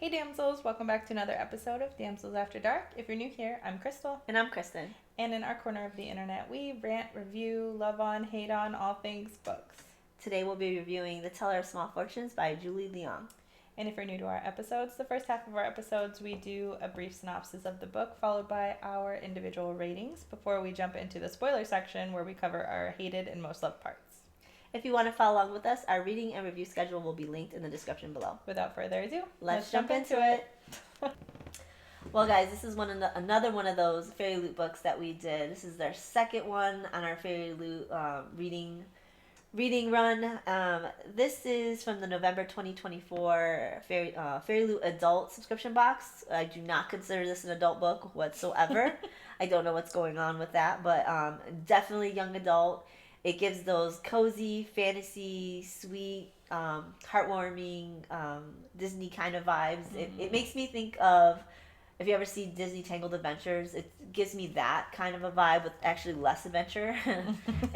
Hey Damsels, welcome back to another episode of Damsels After Dark. If you're new here, I'm Crystal. And I'm Kristen. And in our corner of the internet, we rant, review, love on, hate on all things books. Today we'll be reviewing The Teller of Small Fortunes by Julie Leong. And if you're new to our episodes, the first half of our episodes, we do a brief synopsis of the book, followed by our individual ratings, before we jump into the spoiler section where we cover our hated and most loved parts. If you want to follow along with us, our reading and review schedule will be linked in the description below. Without further ado, let's jump into it. Well, guys, this is another one of those Fairy Loot books that we did. This is their second one on our Fairy Loot reading run. This is from the November 2024 Fairy Loot adult subscription box. I do not consider this an adult book whatsoever. I don't know what's going on with that, but definitely young adult. It gives those cozy, fantasy, sweet, heartwarming, Disney kind of vibes. Mm-hmm. It makes me think of, if you ever see Disney Tangled Adventures, it gives me that kind of a vibe with actually less adventure.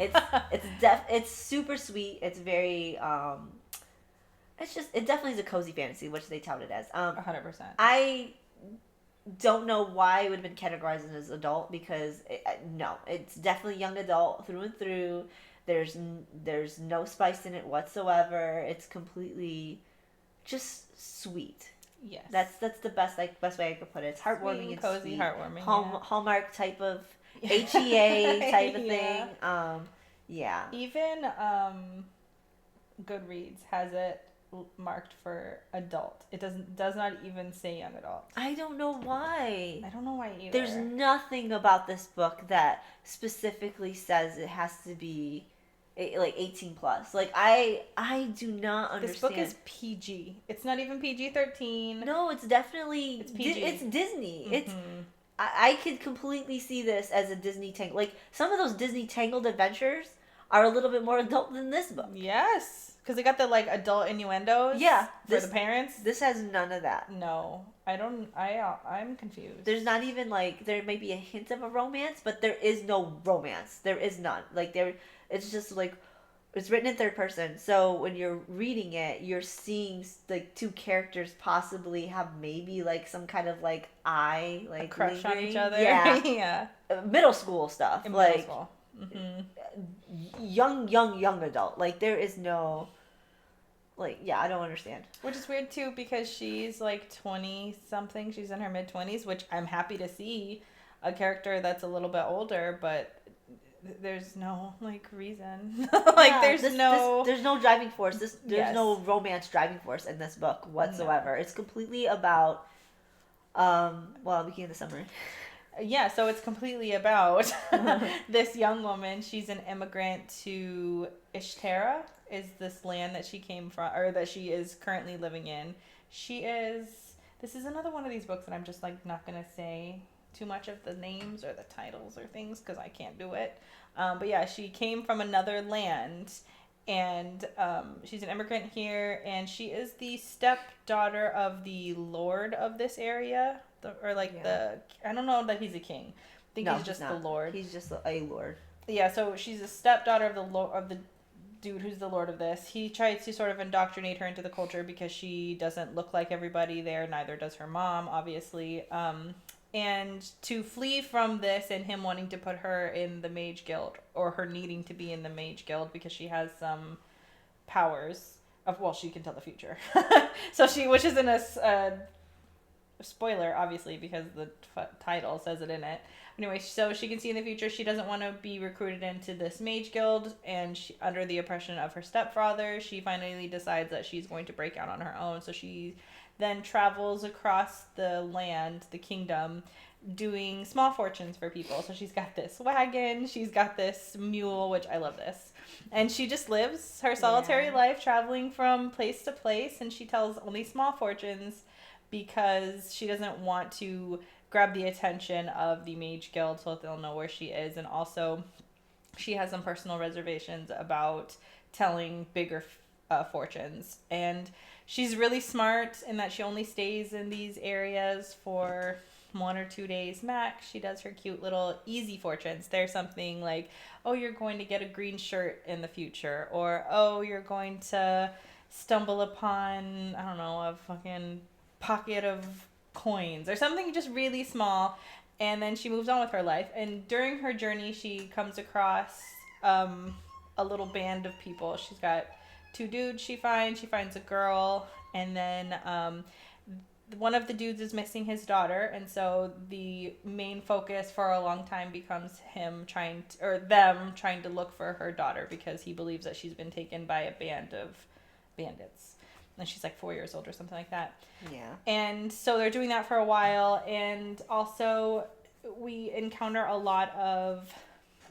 It's super sweet. It's very it definitely is a cozy fantasy, which they tout it as. 100%. I don't know why it would have been categorized as adult, because no, it's definitely young adult through and through. There's no spice in it whatsoever. It's completely just sweet. Yes. That's the best way I could put it. It's heartwarming and cozy, sweet. heartwarming. Hallmark type of HEA type of thing. Yeah. Even Goodreads has it marked for adult. It does not even say young adult. I don't know why. I don't know why either. There's nothing about this book that specifically says it has to be like 18 plus. Like I do not understand. This book is PG. It's not even PG-13. No, it's definitely it's PG. It's Disney. Mm-hmm. It's I could completely see this as a Disney Tangled. Like some of those Disney Tangled Adventures are a little bit more adult than this book. Yes. Because they got the like adult innuendos. Yeah, for the parents. This has none of that. No, I don't. I'm confused. There's not even like, there may be a hint of a romance, but there is no romance. There is none. Like it's just like, it's written in third person. So when you're reading it, you're seeing like two characters possibly have maybe like some kind of like a crush lingering on each other. Yeah, yeah. Middle school stuff. In like middle school. Mm-hmm. young adult. Like there is no, like, yeah, I don't understand. Which is weird too, because she's like 20 something. She's in her mid 20s, which I'm happy to see a character that's a little bit older, but there's no like reason. There's no driving force. There's no romance driving force in this book whatsoever. No. It's completely about we can get the summary. Yeah, so it's completely about this young woman. She's an immigrant to Ishtara, is this land that she came from, or that she is currently living in. This is another one of these books that I'm just like not going to say too much of the names or the titles or things because I can't do it. But yeah, she came from another land, and she's an immigrant here, and she is the stepdaughter of the lord of this area. I don't know that he's a king. I think he's just the lord. He's just a lord. Yeah, so she's a stepdaughter of the dude who's the lord of this. He tries to sort of indoctrinate her into the culture because she doesn't look like everybody there. Neither does her mom, obviously. And to flee from this and him wanting to put her in the Mage Guild, or her needing to be in the Mage Guild because she has some powers she can tell the future. So which isn't a spoiler, obviously, because the title says it in it. Anyway, so she can see in the future she doesn't want to be recruited into this Mage Guild, and under the oppression of her stepfather, she finally decides that she's going to break out on her own. So she then travels across the land, the kingdom, doing small fortunes for people. So she's got this wagon, she's got this mule, which I love this. And she just lives her solitary life, traveling from place to place, and she tells only small fortunes because she doesn't want to grab the attention of the Mage Guild so that they'll know where she is. And also, she has some personal reservations about telling bigger fortunes. And she's really smart in that she only stays in these areas for 1 or 2 days max. She does her cute little easy fortunes. There's something like, oh, you're going to get a green shirt in the future, or oh, you're going to stumble upon, I don't know, a fucking pocket of coins or something just really small. And then she moves on with her life. And during her journey, she comes across a little band of people. She's got 2 dudes she finds. She finds a girl. And then one of the dudes is missing his daughter. And so the main focus for a long time becomes them trying to look for her daughter because he believes that she's been taken by a band of bandits. And she's like 4 years old or something like that. Yeah. And so they're doing that for a while. And also we encounter a lot of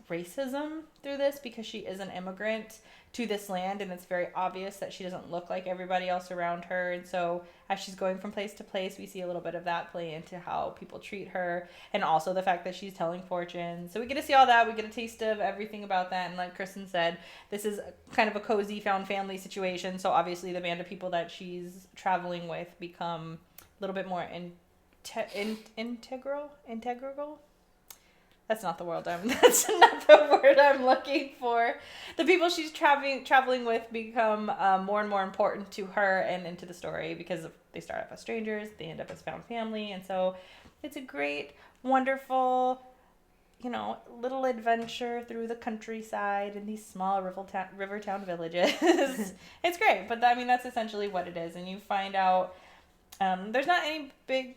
racism through this because she is an immigrant to this land, and it's very obvious that she doesn't look like everybody else around her. And so as she's going from place to place, we see a little bit of that play into how people treat her, and also the fact that she's telling fortunes. So we get to see all that. We get a taste of everything about that. And like Kristen said, this is kind of a cozy found family situation. So obviously the band of people that she's traveling with become a little bit more integral. That's not the word I'm looking for. The people she's traveling with become more and more important to her and into the story because they start off as strangers, they end up as found family, and so it's a great, wonderful, little adventure through the countryside in these small river town villages. It's great, but that's essentially what it is, and you find out. There's not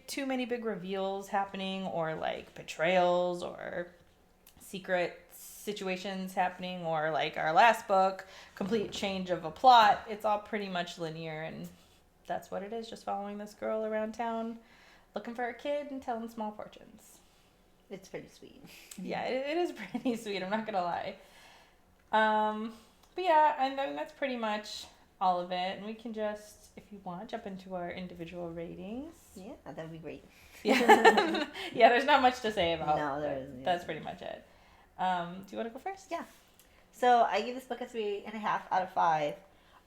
too many big reveals happening or like betrayals or secret situations happening or like our last book, complete change of a plot. It's all pretty much linear, and that's what it is, just following this girl around town looking for a kid and telling small fortunes. It's pretty sweet. Yeah, it is pretty sweet, I'm not gonna lie. But yeah, that's pretty much all of it, and we can just, if you want, jump into our individual ratings. Yeah, that'd be great. Yeah, yeah. There's not much to say about. No, there isn't. That's pretty much it. Do you want to go first? Yeah. So I give this book a 3.5 out of 5.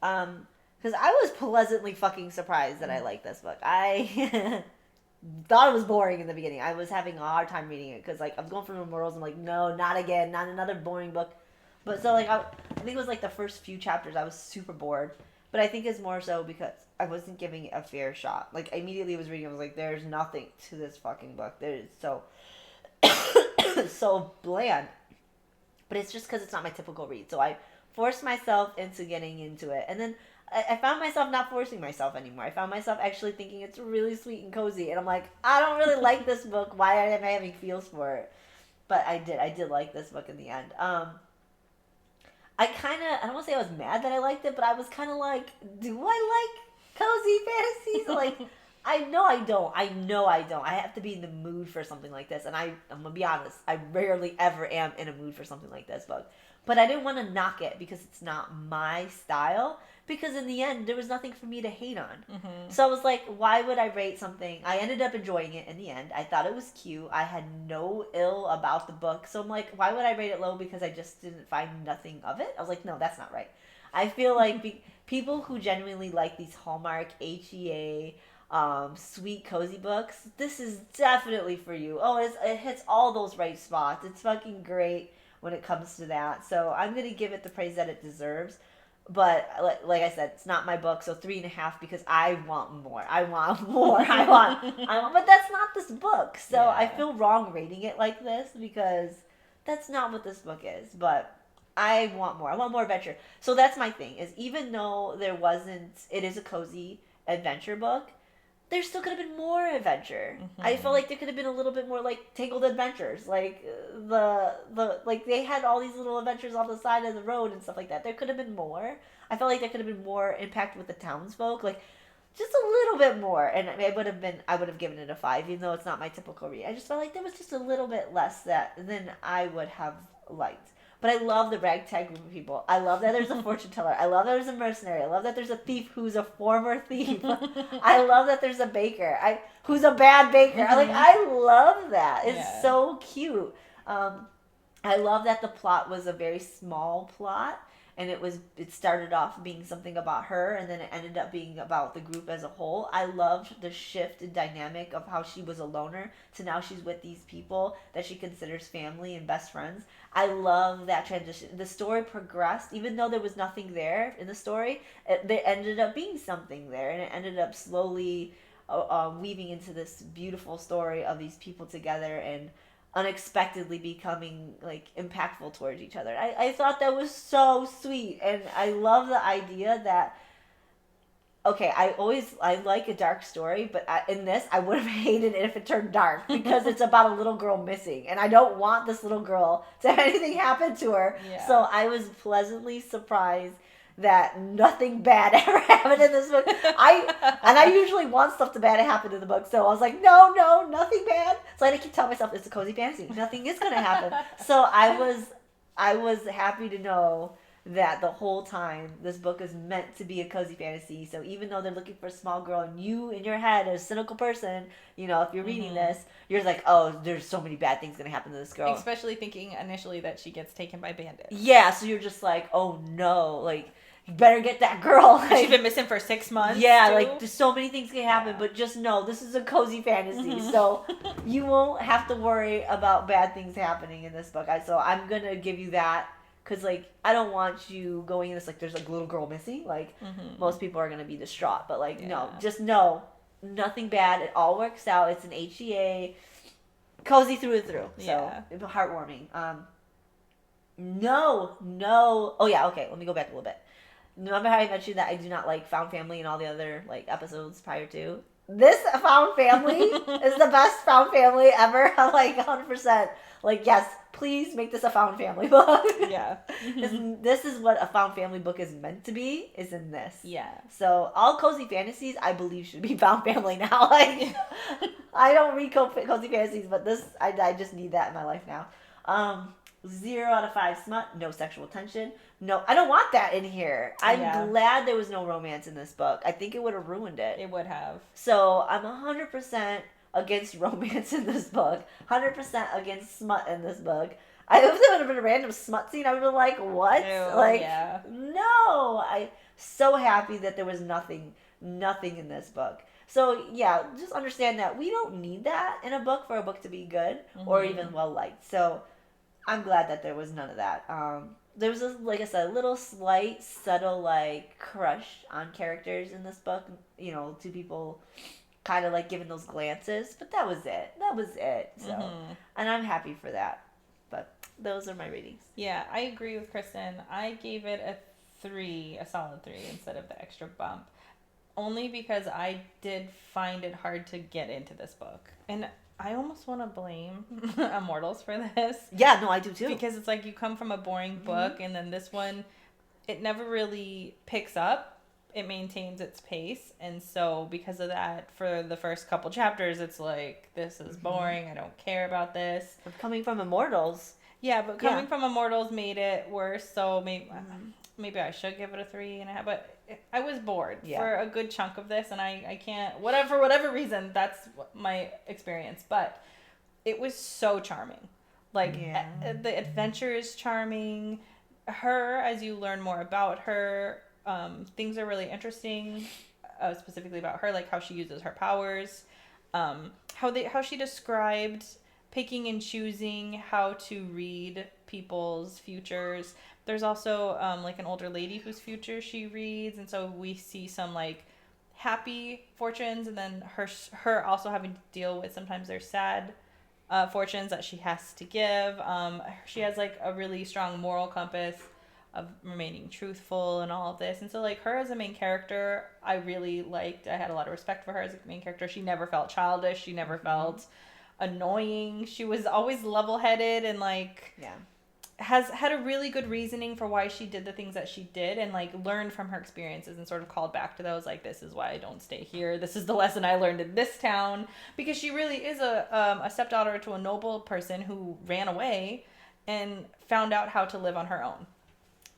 Because I was pleasantly fucking surprised that I liked this book. I thought it was boring in the beginning. I was having a hard time reading it because I was going through the morals. I'm like, no, not again, not another boring book. But so I think it was the first few chapters I was super bored. But I think it's more so because I wasn't giving it a fair shot. I immediately was reading, I was like, there's nothing to this fucking book. There's so so bland. But it's just because it's not my typical read. So I forced myself into getting into it. And then I found myself not forcing myself anymore. I found myself actually thinking it's really sweet and cozy. And I'm like, I don't really like this book. Why am I having feels for it? But I did like this book in the end. I don't want to say I was mad that I liked it, but I was kind of like, do I like cozy fantasies? I know I don't. I have to be in the mood for something like this. And I'm going to be honest, I rarely ever am in a mood for something like this book. But I didn't want to knock it because it's not my style. Because in the end, there was nothing for me to hate on. Mm-hmm. So I was like, why would I rate something? I ended up enjoying it in the end. I thought it was cute. I had no ill about the book. So I'm like, why would I rate it low because I just didn't find nothing of it? I was like, no, that's not right. I feel like people who genuinely like these Hallmark, HEA, sweet, cozy books, this is definitely for you. Oh, it hits all those right spots. It's fucking great when it comes to that. So I'm going to give it the praise that it deserves. But like I said, it's not my book, so 3.5 because I want more. I want more. I want. But that's not this book, so yeah. I feel wrong rating it like this because that's not what this book is. But I want more. I want more adventure. So that's my thing. Is even though it is a cozy adventure book, there still could have been more adventure. Mm-hmm. I felt like there could have been a little bit more Tangled Adventures. They had all these little adventures on the side of the road and stuff like that. There could have been more. I felt like there could have been more impact with the townsfolk. Just a little bit more. And I would have given it a 5, even though it's not my typical read. I just felt like there was just a little bit less than I would have liked. But I love the ragtag group of people. I love that there's a fortune teller. I love that there's a mercenary. I love that there's a thief who's a former thief. I love that there's a baker who's a bad baker. I love that. It's so cute. I love that the plot was a very small plot. And it started off being something about her, and then it ended up being about the group as a whole. I loved the shift in dynamic of how she was a loner to now she's with these people that she considers family and best friends. I love that transition. The story progressed, even though there was nothing there in the story. There ended up being something there, and it ended up slowly weaving into this beautiful story of these people together and unexpectedly becoming like impactful towards each other. I thought that was so sweet, and I love the idea that okay, I like a dark story, but in this I would have hated it if it turned dark because it's about a little girl missing, and I don't want this little girl to have anything happen to her. Yeah. So I was pleasantly surprised that nothing bad ever happened in this book. I usually want stuff to bad to happen in the book, so I was like, no, nothing bad. So I had to keep telling myself it's a cozy fantasy. Nothing is gonna happen. So I was happy to know that the whole time this book is meant to be a cozy fantasy. So even though they're looking for a small girl, and you in your head as a cynical person, you know, if you're reading this, you're like, oh, there's so many bad things gonna happen to this girl. Especially thinking initially that she gets taken by bandits. Yeah, so you're just like, oh no, like you better get that girl. Like, she's been missing for 6 months. Yeah, too. like there's so many things can happen, but just know this is a cozy fantasy, so you won't have to worry about bad things happening in this book. So I'm gonna give you that. Because, like, I don't want you going in this, like, there's a little girl missing. Like, most people are going to be distraught. But, like, no. Just know, nothing bad. It all works out. It's an HEA. Cozy through and through. So, heartwarming. No. Oh, yeah, okay. Let me go back a little bit. Remember how I mentioned that I do not like Found Family and all the other, like, episodes prior to? This Found Family is the best Found Family ever. I'm like, 100%. Like, yes, please make this a Found Family book. Yeah. This is what a Found Family book is meant to be, is in this. Yeah. So, all cozy fantasies, I believe, should be Found Family now. Like, I don't read cozy fantasies, but this, I just need that in my life now. 0 out of 5 smut, no sexual tension. No, I don't want that in here. I'm glad there was no romance in this book. I think it would have ruined it. It would have. So, I'm 100% against romance in this book. 100% against smut in this book. If there would have been a random smut scene, I would have been like, what? Ew, like, yeah. no. I'm so happy that there was nothing in this book. So, yeah, just understand that we don't need that in a book for a book to be good or even well-liked. So, I'm glad that there was none of that. There was, like I said, a little slight, subtle, like, crush on characters in this book. You know, two people kind of like giving those glances, but that was it. So, and I'm happy for that. But those are my ratings. Yeah, I agree with Kristen. I gave it a solid 3 instead of the extra bump, only because I did find it hard to get into this book, and I almost want to blame Immortals for this. Yeah, no, I do too. Because it's like you come from a boring book, and then this one, it never really picks up. It maintains its pace, and so because of that, for the first couple chapters, it's like, this is boring, I don't care about this. But coming from Immortals. Yeah, but coming from Immortals made it worse, so maybe I should give it a 3.5, but I was bored for a good chunk of this, and I can't, for whatever reason, that's my experience, but it was so charming. Like, the adventure is charming. Her, as you learn more about her, things are really interesting, specifically about her, like how she uses her powers, how she described picking and choosing how to read people's futures. There's also like an older lady whose future she reads, and so we see some like happy fortunes, and then her also having to deal with sometimes their sad fortunes that she has to give. She has like a really strong moral compass of remaining truthful and all of this, and so like her as a main character, I really liked. I had a lot of respect for her as a main character. She never felt childish. She never felt annoying. She was always level-headed and like has had a really good reasoning for why she did the things that she did, and like learned from her experiences and sort of called back to those, like, this is why I don't stay here. This is the lesson I learned in this town, because she really is a stepdaughter to a noble person who ran away and found out how to live on her own.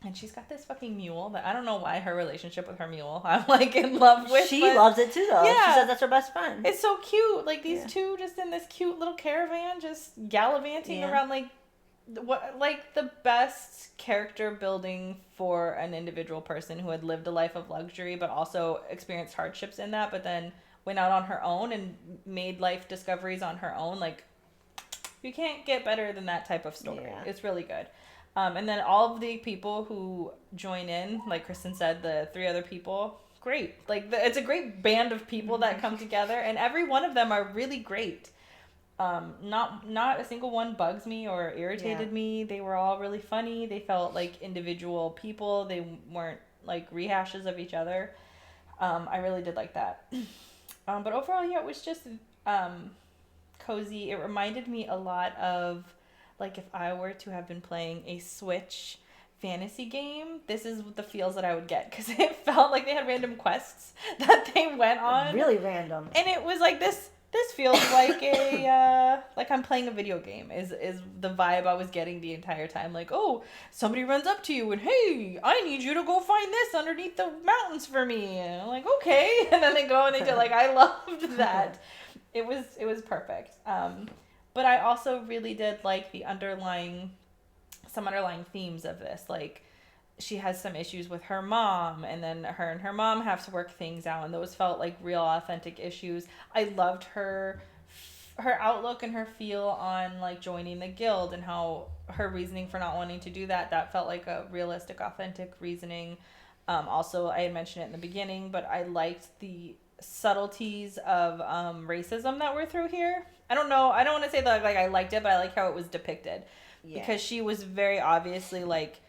And she's got this fucking mule that I don't know why her relationship with her mule I'm like in love with. She loves it too, though. Yeah. She says that's her best friend. It's so cute. Like these two just in this cute little caravan just gallivanting around, like the best character building for an individual person who had lived a life of luxury but also experienced hardships in that, but then went out on her own and made life discoveries on her own. Like, you can't get better than that type of story. Yeah. It's really good. And then all of the people who join in, like Kristen said, the 3 other people, great. Like, it's a great band of people that come together, and every one of them are really great. Not a single one bugs me or irritated me. They were all really funny. They felt like individual people. They weren't like rehashes of each other. I really did like that. But overall, yeah, it was just cozy. It reminded me a lot of like if I were to have been playing a Switch fantasy game, this is the feels that I would get, because it felt like they had random quests that they went on. Really random. And it was like this feels like a like I'm playing a video game is the vibe I was getting the entire time. Like, oh, somebody runs up to you and, hey, I need you to go find this underneath the mountains for me. And I'm like, okay. And then they go and they do, like, I loved that. It was perfect. But I also really did like the underlying themes of this. Like, she has some issues with her mom, and then her and her mom have to work things out, and those felt like real authentic issues. I loved her outlook and her feel on like joining the guild, and how her reasoning for not wanting to do that felt like a realistic, authentic reasoning. Also, I had mentioned it in the beginning, but I liked the subtleties of racism that were through here. I don't want to say that like I liked it, but I like how it was depicted. Because she was very obviously like,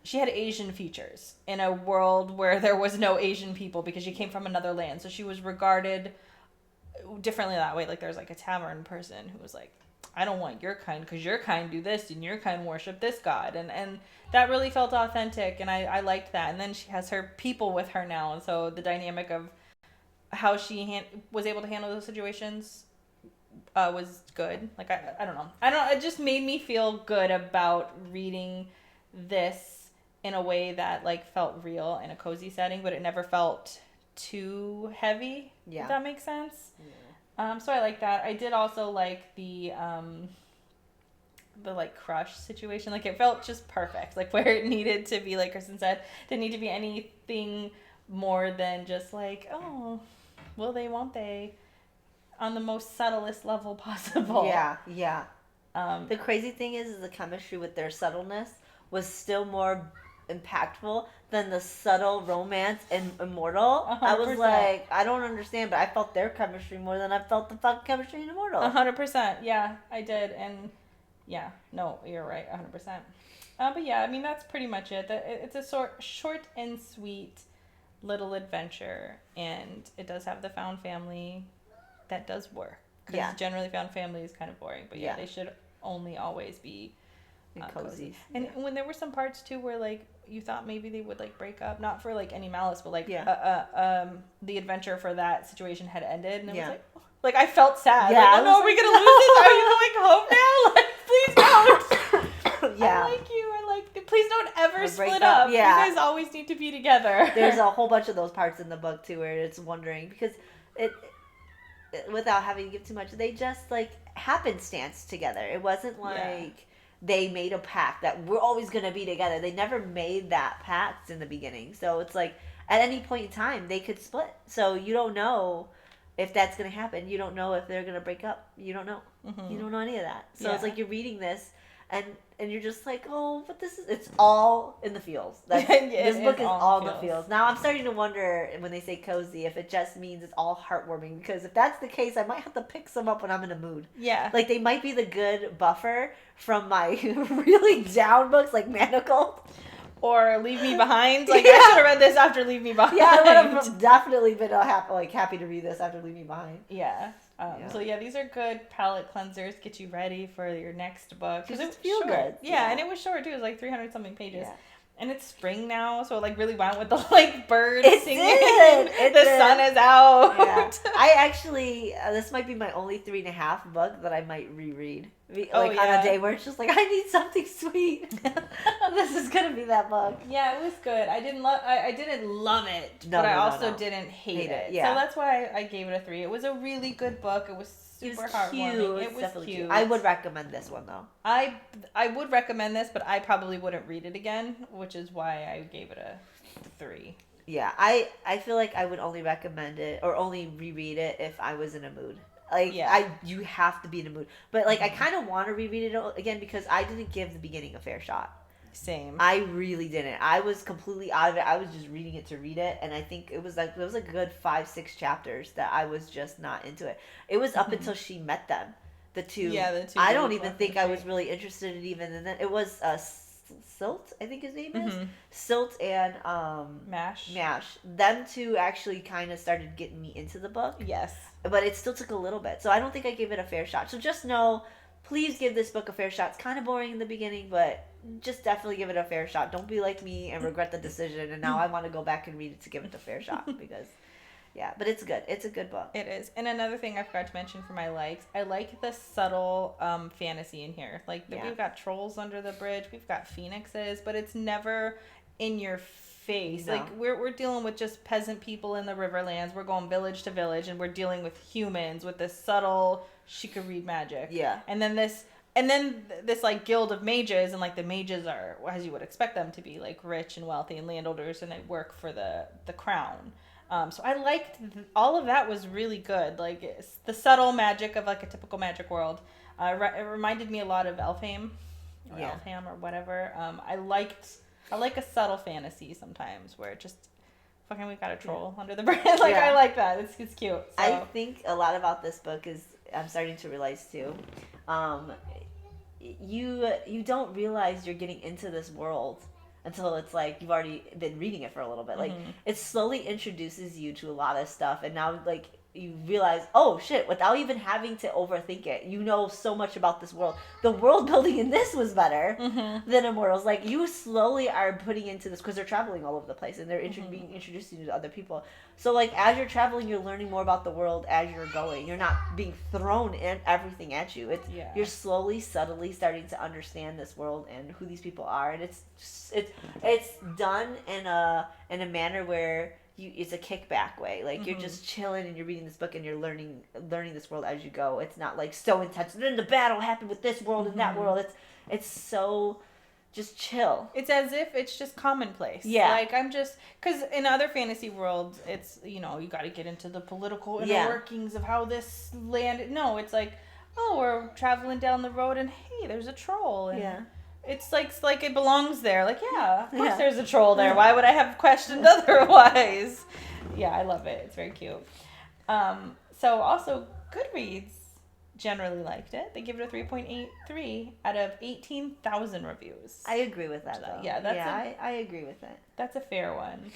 she had Asian features in a world where there was no Asian people, because she came from another land. So she was regarded differently that way. Like, there's like a tavern person who was like, I don't want your kind, because your kind do this and your kind worship this god. And that really felt authentic, and I liked that. And then she has her people with her now. And so the dynamic of how she was able to handle those situations was good. Like, I don't know. It just made me feel good about reading this in a way that like felt real in a cozy setting, but it never felt too heavy. If that makes sense. So I like that. I did also like the like crush situation. Like, it felt just perfect, like where it needed to be. Like Kristen said, didn't need to be anything more than just like, oh, will they, won't they, on the most subtlest level possible. The crazy thing is the chemistry with their subtleness was still more impactful than the subtle romance in Immortal. 100%. I was like, I don't understand, but I felt their chemistry more than I felt the fucking chemistry in Immortal. 100%. Yeah, I did. And yeah, no, you're right. 100%. But yeah, I mean, that's pretty much it. It's a short and sweet little adventure, and it does have the found family that does work. Because generally found family is kind of boring, but they should only always be cozy. And when there were some parts too where like you thought maybe they would like break up, not for like any malice, but like the adventure for that situation had ended, and it was like I felt sad. Like, oh no, are we gonna lose this? Are you going home now? Like, please don't. I like you. Please don't ever split up. You guys always need to be together. There's a whole bunch of those parts in the book too where it's wondering, because it without having to give too much, they just like happenstance together. It wasn't like they made a pact that we're always going to be together. They never made that pact in the beginning. So it's like at any point in time they could split. So you don't know if that's going to happen. You don't know if they're going to break up. You don't know. You don't know any of that. So it's like you're reading this and you're just like, oh, but it's all in the feels. This book is all in the feels. Now I'm starting to wonder when they say cozy if it just means it's all heartwarming, because if that's the case, I might have to pick some up when I'm in a mood. Yeah. Like, they might be the good buffer from my really down books like Manacled. Or Leave Me Behind. Like, I should have read this after Leave Me Behind. Yeah, I would have definitely been happy to read this after Leave Me Behind. Yeah. So yeah, these are good palate cleansers. Get you ready for your next book. Because it feels good. Yeah, and it was short too. It was like 300 something pages. Yeah. And it's spring now, so it like really went with the like birds singing. The sun is out. Yeah. I actually, this might be my only 3.5 book that I might reread. On a day where it's just like, I need something sweet. This is gonna be that book. Yeah, it was good. I didn't love it, but I also didn't hate it. Yeah. So that's why I gave it a 3. It was a really good book. It was super heartwarming. It was cute. I would recommend this one though. I would recommend this, but I probably wouldn't read it again, which is why I gave it a 3. Yeah, I feel like I would only recommend it or only reread it if I was in a mood. Like, you have to be in a mood. But, like, I kind of want to reread it again because I didn't give the beginning a fair shot. Same. I really didn't. I was completely out of it. I was just reading it to read it, and I think it was like a good 5-6 chapters that I was just not into it. It was up until she met them, the two. Yeah, the two. I don't even think I was really interested in even in that. It was Silt, I think his name is Silt, and Mash. Them two actually kind of started getting me into the book. Yes, but it still took a little bit, so I don't think I gave it a fair shot. So just know, please give this book a fair shot. It's kind of boring in the beginning, but just definitely give it a fair shot. Don't be like me and regret the decision, and now I want to go back and read it to give it a fair shot, because yeah, but it's good. It's a good book. it is. And another thing I forgot to mention for my likes, I like the subtle fantasy in here. Like we've got trolls under the bridge, we've got phoenixes, but it's never in your face. No. Like we're dealing with just peasant people in the Riverlands. We're going village to village, and we're dealing with humans with this subtle, she could read magic. Yeah. And then this like guild of mages, and like the mages are, as you would expect them to be, like rich and wealthy and landowners, and they work for the crown. So I liked all of that. Was really good. Like the subtle magic of like a typical magic world. It reminded me a lot of Elfhame, or Elfham, or whatever. I like a subtle fantasy sometimes where it just fucking, we got a troll under the bridge. Like I like that. It's cute. So. I think a lot about this book is, I'm starting to realize too, you don't realize you're getting into this world until it's like you've already been reading it for a little bit. Like it slowly introduces you to a lot of stuff, and now like you realize, oh shit, without even having to overthink it, you know so much about this world. The world building in this was better than Immortals. Like you slowly are putting into this, because they're traveling all over the place, and they're being introduced to other people. So like as you're traveling, you're learning more about the world as you're going. You're not being thrown in everything at you. You're slowly, subtly starting to understand this world and who these people are, and it's done in a manner where it's a kickback way. Like you're just chilling and you're reading this book and you're learning this world as you go. It's not like so intense. Then the battle happened with this world and that world. It's so just chill. It's as if it's just commonplace. Yeah. Like I'm just, because in other fantasy worlds, it's, you got to get into the political inner workings of how this land. No, it's like, oh, we're traveling down the road and hey, there's a troll. And it's like it belongs there. Like, yeah, of course there's a troll there. Why would I have questioned otherwise? Yeah, I love it. It's very cute. So also Goodreads generally liked it. They give it a 3.83 out of 18,000 reviews. I agree with that though. Yeah, I agree with it. That's a fair one.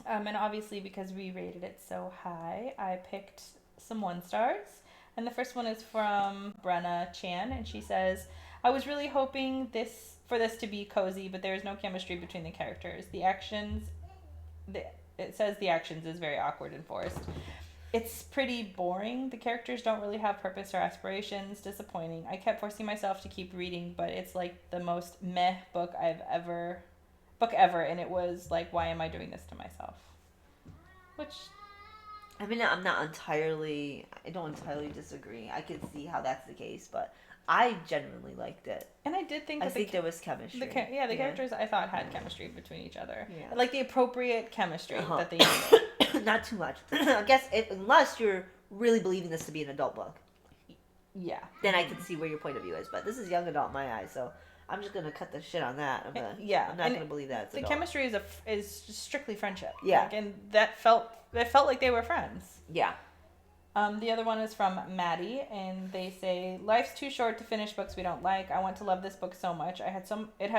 And obviously because we rated it so high, I picked some 1 stars. And the first one is from Brenna Chan, and she says, I was really hoping for this to be cozy, but there is no chemistry between the characters. It says the actions is very awkward and forced. It's pretty boring. The characters don't really have purpose or aspirations. Disappointing. I kept forcing myself to keep reading, but it's like the most meh book ever, and it was like, why am I doing this to myself? Which, I mean, I don't entirely disagree. I could see how that's the case, but I genuinely liked it. And I did think there was chemistry. The characters I thought had chemistry between each other. Yeah. Like the appropriate chemistry that they needed. Not too much. I guess unless you're really believing this to be an adult book. Yeah. Then I can see where your point of view is. But this is young adult in my eyes, so I'm just going to cut the shit on that. I'm not going to believe that. The chemistry is strictly friendship. Yeah. And that felt like they were friends. Yeah. The other one is from Maddie, and they say, life's too short to finish books we don't like. I want to love this book so much. It had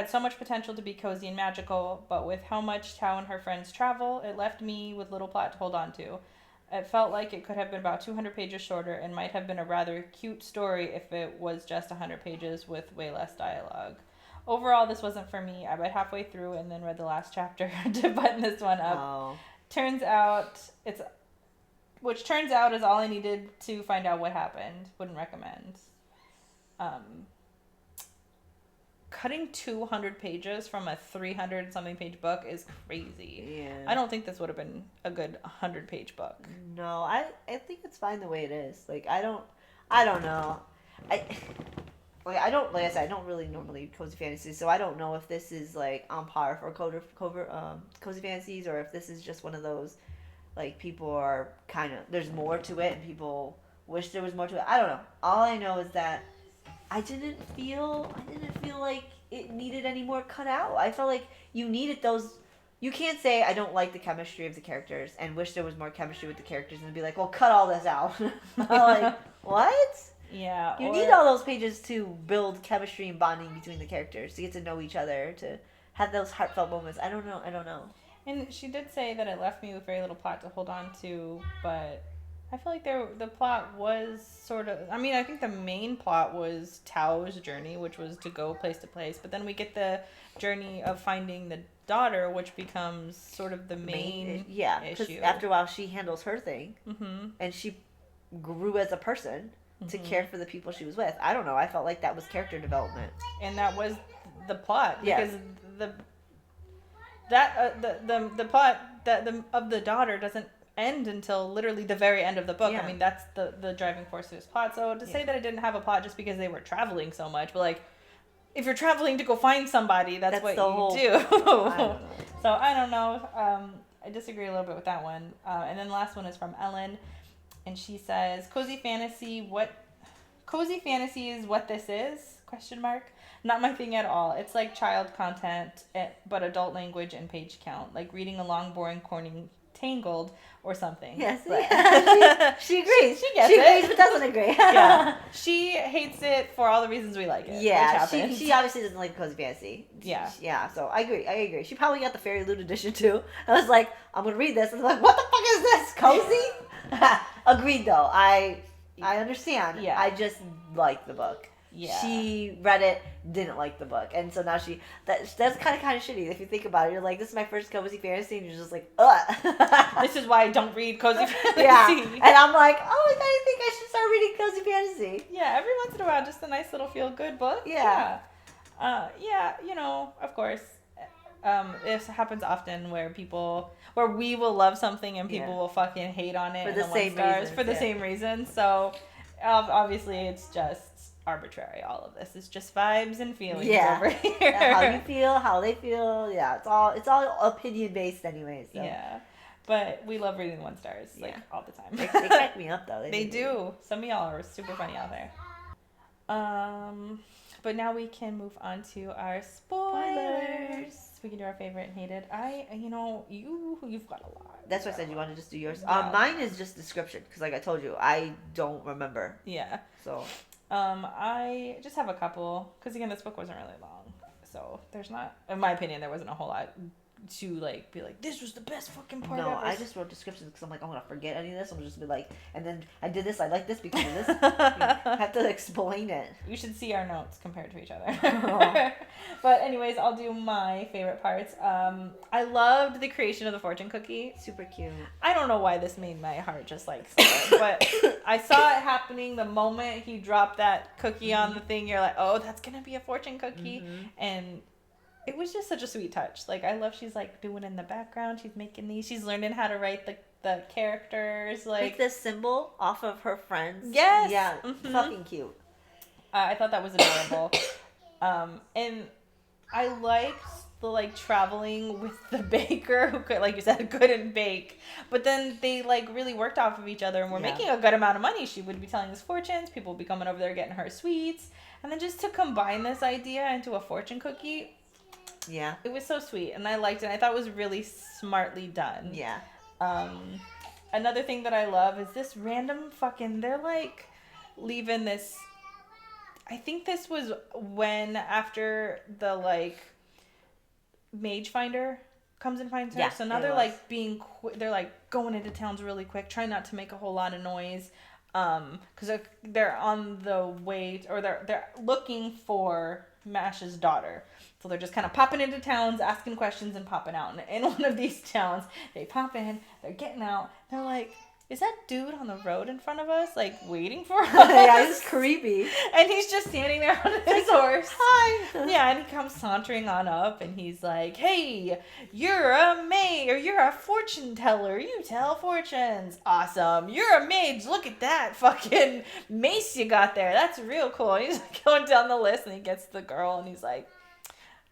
so much potential to be cozy and magical, but with how much Tao and her friends travel, it left me with little plot to hold on to. It felt like it could have been about 200 pages shorter and might have been a rather cute story if it was just 100 pages with way less dialogue. Overall, this wasn't for me. I read halfway through and then read the last chapter to button this one up. Oh. Which turns out is all I needed to find out what happened. Wouldn't recommend. Cutting 200 pages from a 300-something page book is crazy. Yeah. I don't think this would have been a good 100-page book. No, I think it's fine the way it is. Like, I don't know. Like I said, I don't really normally read cozy fantasies, so I don't know if this is like on par for cozy fantasies, or if this is just one of those, like, people are kind of, there's more to it and people wish there was more to it. I don't know. All I know is that I didn't feel like it needed any more cut out. I felt like you needed those. You can't say I don't like the chemistry of the characters and wish there was more chemistry with the characters and be like, well, cut all this out. Like, what? Yeah. You need all those pages to build chemistry and bonding between the characters, to get to know each other, to have those heartfelt moments. I don't know. And she did say that it left me with very little plot to hold on to, but I feel like the plot was sort of... I mean, I think the main plot was Tao's journey, which was to go place to place. But then we get the journey of finding the daughter, which becomes sort of the main because issue. after a while she handles her thing, and she grew as a person to care for the people she was with. I don't know. I felt like that was character development, and that was the plot, because yes. the plot of the daughter doesn't end until literally the very end of the book. I mean, that's the driving force of this plot. So to say that it didn't have a plot just because they were traveling so much, but like, if you're traveling to go find somebody, that's what you do. So I don't know. I disagree a little bit with that one. And then the last one is from Ellen, and she says, "Cozy fantasy is what this is? ? Not my thing at all. It's like child content, but adult language and page count, like reading a long, boring, corny Tangled or something." Yes, she agrees. She gets it. She it. agrees, but doesn't agree. Yeah, she hates it for all the reasons we like it. Yeah, she obviously doesn't like cozy fantasy. Yeah. So I agree. She probably got the Fairy Loot edition too. I was like, I'm gonna read this, and I'm like, what the fuck is this? Cozy? Agreed though. I understand. Yeah. I just like the book. Yeah. She read it, didn't like the book, and so now that's kind of shitty if you think about it. You're like, this is my first cozy fantasy, and you're just like, ugh. This is why I don't read cozy fantasy. Yeah, and I'm like, oh, I think I should start reading cozy fantasy. Yeah, every once in a while, just a nice little feel good book. Yeah. Of course. This happens often where we will love something and people will fucking hate on it for the same reasons. For the same reasons. So obviously it's just arbitrary. All of this is just vibes and feelings over here. How you feel, how they feel. Yeah, it's all opinion based anyway. So. Yeah. But we love reading 1 stars all the time. They crack me up though. They do. Some of y'all are super funny out there. But now we can move on to our spoilers. We can do our favorite and hated. You've got a lot. That's why I said you want to just do yours. Yeah. Mine is just description because, like I told you, I don't remember. Yeah. So. I just have a couple because again, this book wasn't really long, so there's not, in my opinion, there wasn't a whole lot to like be like, this was the best fucking part. No, I just wrote descriptions because I'm like, I'm gonna forget any of this. I'm gonna just be like, and then I did this. I like this because of this. I have to explain it. You should see our notes compared to each other. But anyways, I'll do my favorite parts. I loved the creation of the fortune cookie. Super cute. I don't know why this made my heart just like soar, but I saw it happening the moment he dropped that cookie on the thing. You're like, oh, that's gonna be a fortune cookie, and it was just such a sweet touch. Like, I love she's like doing in the background. She's making these. She's learning how to write the characters. Like the symbol off of her friends. Yes. Yeah. Fucking cute. I thought that was adorable. And I liked the like traveling with the baker who could, like you said, couldn't bake. But then they like really worked off of each other and were making a good amount of money. She would be telling us fortunes. People would be coming over there getting her sweets. And then just to combine this idea into a fortune cookie. Yeah. It was so sweet, and I liked it. I thought it was really smartly done. Yeah. Another thing that I love is this random they're like leaving this, I think this was when after the like mage finder comes and finds her. So now they're like they're like going into towns really quick, trying not to make a whole lot of noise. Because they're on the way, or they're looking for Mash's daughter. So they're just kind of popping into towns, asking questions, and popping out. And in one of these towns, they pop in, they're getting out, they're like, is that dude on the road in front of us, like, waiting for us? Yeah, he's creepy. And he's just standing there on his horse. Hi. Yeah, and he comes sauntering on up, and he's like, hey, you're a maid, or you're a fortune teller. You tell fortunes. Awesome. You're a mage. Look at that fucking mace you got there. That's real cool. And he's like going down the list, and he gets the girl, and he's like,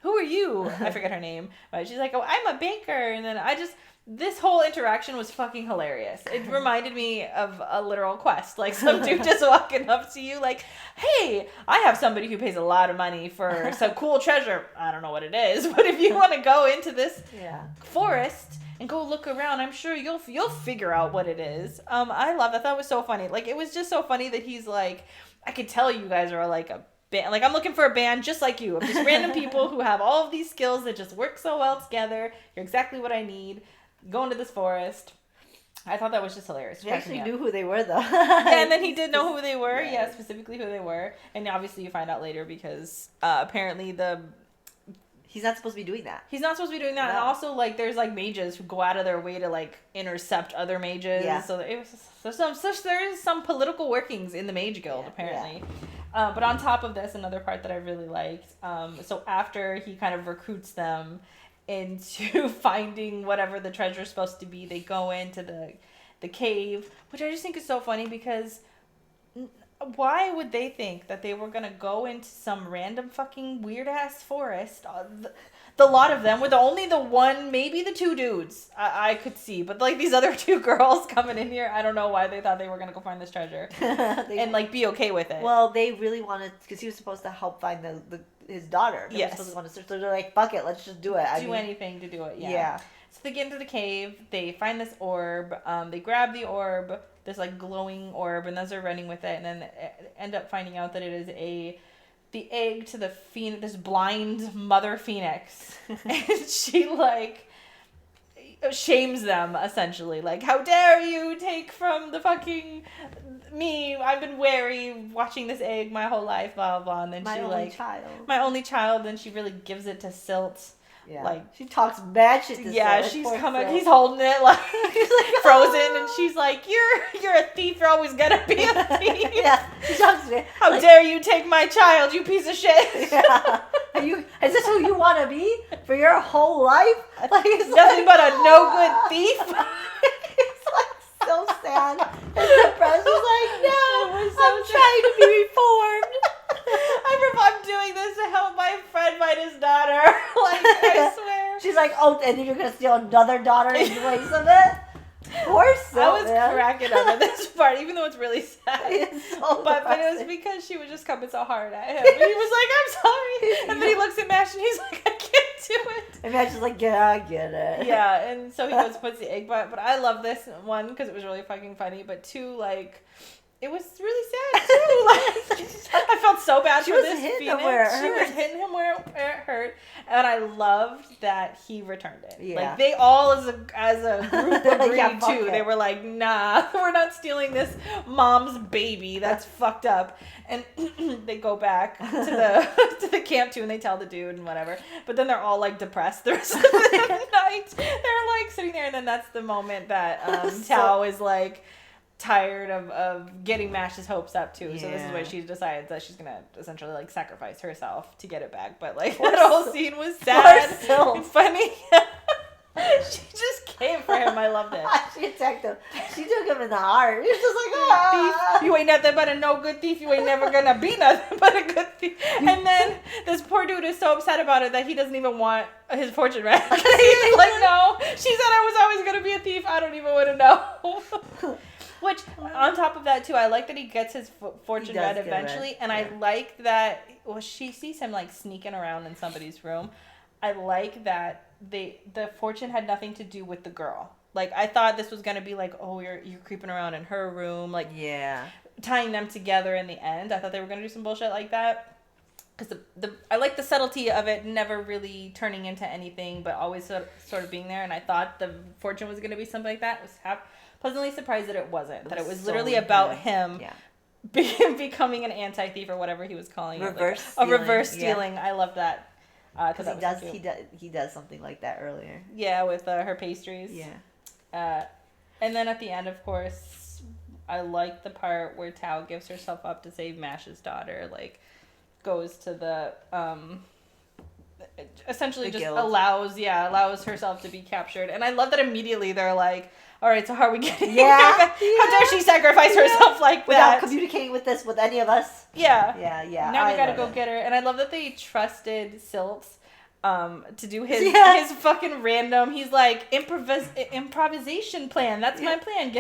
who are you? I forget her name. But she's like, oh, I'm a baker. And then this whole interaction was fucking hilarious. It reminded me of a literal quest. Like, some dude just walking up to you like, hey, I have somebody who pays a lot of money for some cool treasure. I don't know what it is, but if you want to go into this forest and go look around, I'm sure you'll figure out what it is. I love that. That was so funny. Like, it was just so funny that he's like, I could tell you guys are like a band. Like, I'm looking for a band just like you. Of just random people who have all of these skills that just work so well together. You're exactly what I need. Go into this forest. I thought that was just hilarious. He actually knew who they were, though. Yeah, and then he did know who they were. Yeah, specifically who they were. And obviously you find out later because apparently he's not supposed to be doing that. He's not supposed to be doing that. No. And also, like, there's, like, mages who go out of their way to, like, intercept other mages. Yeah. So there's some political workings in the Mage Guild, apparently. Yeah. But on top of this, another part that I really liked, so after he kind of recruits them into finding whatever the treasure is supposed to be, they go into the cave, which I just think is so funny because why would they think that they were going to go into some random fucking weird-ass forest? The lot of them, with only the one, maybe the two dudes I could see. But, like, these other two girls coming in here, I don't know why they thought they were going to go find this treasure. And, like, be okay with it. Well, they really wanted, because he was supposed to help find his daughter. They were supposed to want to search. So they're like, fuck it, let's just do it. Anything to do it, yeah. So they get into the cave, they find this orb, they grab the orb, this, like, glowing orb, and as they're running with it, and then end up finding out that it is the egg to the this blind mother phoenix. And she, like, shames them, essentially. Like, how dare you take from the fucking me? I've been wary watching this egg my whole life, blah, blah, blah. And then my only child. Then she really gives it to Silt. Yeah. Like, she talks bad shit to Silt. She's coming. He's holding it like frozen, and she's like, "You're a thief. You're always gonna be a thief." Yeah, she talks to me. How dare you take my child, you piece of shit? Yeah. Is this who you want to be for your whole life? Like, it's nothing but a no good thief. It's like so sad and depressed. He's like, no, I'm trying to be reformed. I'm doing this to help my friend find his daughter. Like, I swear. She's like, oh, and then you're going to steal another daughter in place of it? Poor Silt, I was cracking up at this part, even though it's really sad. It's so but it was because she was just coming so hard at him. And he was like, I'm sorry. And then he looks at Mash and he's like, I can't do it. And Mash is like, yeah, I get it. Yeah, and so he goes and puts the egg, but I love this, one, because it was really fucking funny, but two, like, it was really sad too. Like, I felt so bad for this Phoenix. She was hitting him where it hurt, and I loved that he returned it. Yeah. Like, they all as a group agreed too. They were like, "Nah, we're not stealing this mom's baby. That's fucked up." And they go back to the camp too, and they tell the dude and whatever. But then they're all like depressed the rest of the night. They're like sitting there, and then that's the moment that Tao is like tired of getting Mash's hopes up too. So this is where she decides that she's gonna essentially like sacrifice herself to get it back. But like that whole scene was sad and funny. She just came for him. I loved it. She attacked him. She took him in the heart. He was just like, ah. Thief. You ain't nothing but a no good thief. You ain't never gonna be nothing but a good thief. And then this poor dude is so upset about it that he doesn't even want his fortune read. He's like, no. She said I was always gonna be a thief. I don't even want to know. Which, on top of that, too, I like that he gets his fortune read eventually. And I like that, she sees him, like, sneaking around in somebody's room. I like that the fortune had nothing to do with the girl. Like, I thought this was going to be like, oh, you're creeping around in her room. Like, tying them together in the end. I thought they were going to do some bullshit like that. Because I like the subtlety of it never really turning into anything, but always sort of being there. And I thought the fortune was going to be something like that. I was pleasantly surprised that it wasn't. That it was literally about him becoming an anti-thief or whatever he was calling it. Reverse stealing. I love that. Because he does something like that earlier. Yeah, with her pastries. Yeah. And then at the end, of course, I like the part where Tao gives herself up to save Mash's daughter. Like, goes to the essentially just allows herself to be captured. And I love that immediately they're like, all right, so how are we getting her back? How dare she sacrifice herself like that? Without communicating with any of us. Yeah. Yeah. Now we gotta go get her. And I love that they trusted Silt to do his fucking random. He's like improvisation plan. That's my plan.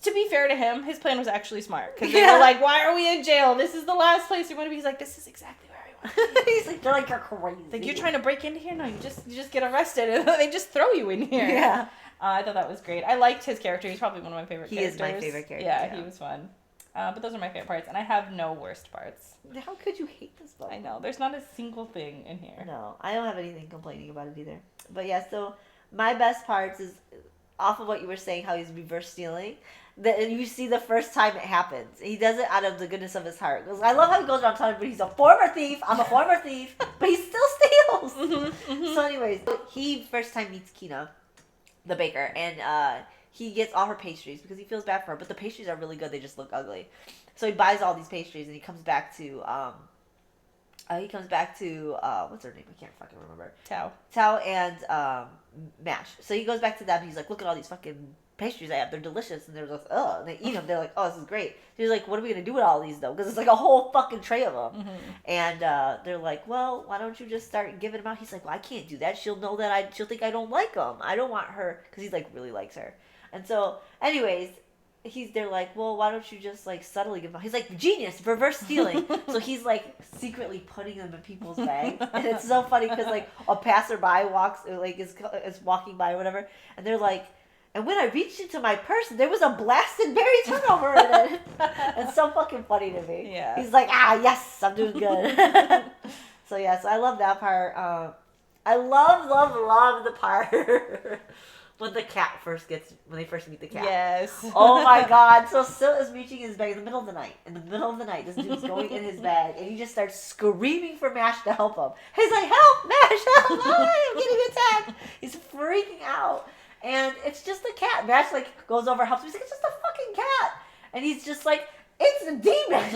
To be fair to him, his plan was actually smart because they were like, "Why are we in jail? This is the last place you want to be." He's like, "This is exactly where I want to be." He's like, "They're like you're crazy. Like you're trying to break into here? No, you just get arrested and they just throw you in here." Yeah. I thought that was great. I liked his character. He's probably one of my favorite characters. He is my favorite character. Yeah, he was fun. But those are my favorite parts, and I have no worst parts. How could you hate this book? I know. There's not a single thing in here. No, I don't have anything complaining about it either. But yeah, so my best parts is off of what you were saying, how he's reverse stealing. That you see the first time it happens. He does it out of the goodness of his heart. I love how he goes around telling everybody he's a former thief. I'm a former thief. But he still steals. So anyways, he first time meets Kina, the baker, and he gets all her pastries because he feels bad for her. But the pastries are really good. They just look ugly. So he buys all these pastries and he comes back to what's her name? I can't fucking remember. Tao and Mash. So he goes back to them. And he's like, look at all these fucking pastries I have. They're delicious. And they're like, oh, and they eat them. They're like, oh, this is great. He's like, what are we gonna do with all these though? Because it's like a whole fucking tray of them. Mm-hmm. And they're like, well, why don't you just start giving them out? He's like, well, I can't do that. She'll know that she'll think I don't like them. I don't want her because he's like really likes her. And so, anyways. They're like, well, why don't you just like subtly give them? He's like, genius, reverse stealing. So he's like secretly putting them in people's bags, and it's so funny because like a passerby is walking by or whatever, and they're like, and when I reached into my purse, there was a blasted berry turnover in it. It's so fucking funny to me. Yeah. He's like, yes, I'm doing good. So I love that part. I love the part. When they first meet the cat. Yes. Oh my god. So Sil is reaching his bag in the middle of the night. This dude's going in his bag and he just starts screaming for Mash to help him. He's like, help, Mash, help, I'm getting attacked. He's freaking out. And it's just a cat. Mash like goes over, helps him. He's like, it's just a fucking cat. And he's just like, it's a demon.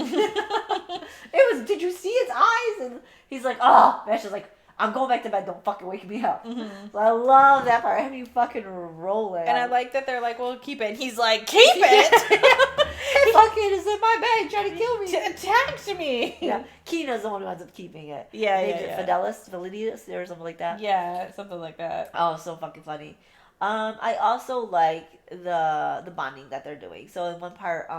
Did you see its eyes? And he's like, oh, Mash is like, I'm going back to bed. Don't fucking wake me up. Mm-hmm. So I love that part. I have you fucking rolling. And I like that they're like, well, keep it. And he's like, keep it? Hey, fucking is in my bag trying to kill me. Attacked me. Yeah. Kina's the one who ends up keeping it. Yeah. Fidelis, or something like that. Yeah, something like that. Oh, so fucking funny. I also like the bonding that they're doing. So in one part,